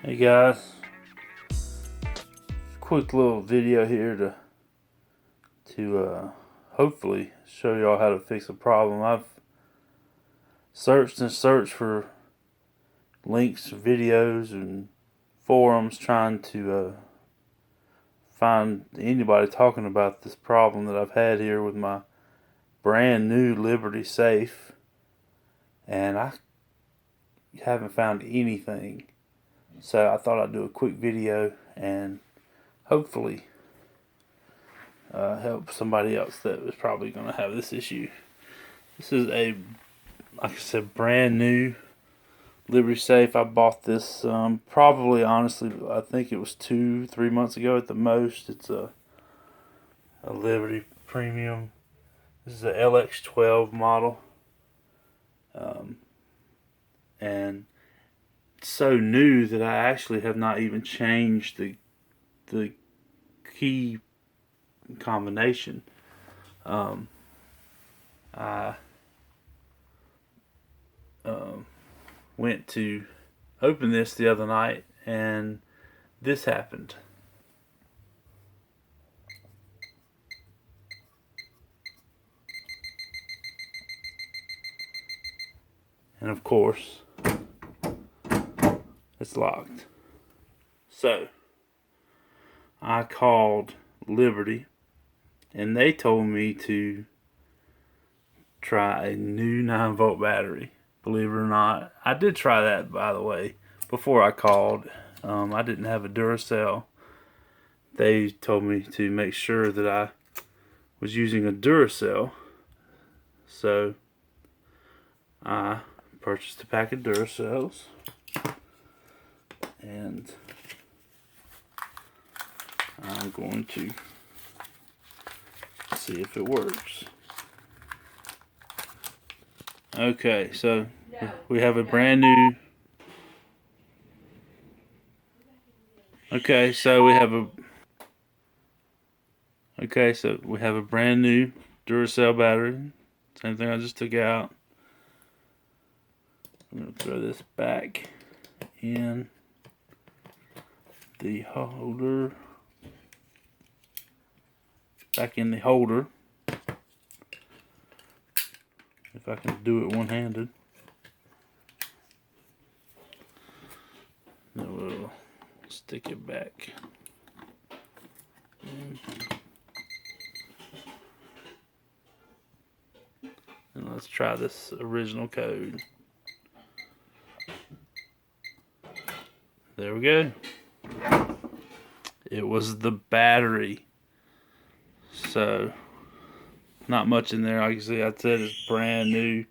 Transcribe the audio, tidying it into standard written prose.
Hey guys, quick little video here to hopefully show y'all how to fix a problem. I've searched and searched for links, videos, and forums trying to find anybody talking about this problem that I've had here with my brand new Liberty safe, and I haven't found anything. So I thought I'd do a quick video and hopefully help somebody else that was probably going to have this issue. This is a, like I said, brand new Liberty safe. I bought this probably, honestly, I think it was 2-3 months ago at the most. It's a Liberty Premium. This is a LX12 model. And it's so new that I actually have not even changed the key combination. I went to open this the other night and this happened. And of course, it's locked. So I called Liberty and they told me to try a new 9-volt battery. Believe it or not, I did try that, by the way, before I called. I didn't have a Duracell. They told me to make sure that I was using a Duracell. So I purchased a pack of Duracells and I'm going to see if it works. Okay, so we have a brand new. Okay, so we have a brand new Duracell battery. Same thing I just took out. I'm gonna throw this back in the holder. Back in the holder. If I can do it one-handed. Then we'll stick it back. And let's try this original code. There we go. It was the battery. So, not much in there. Like I said, it's brand new.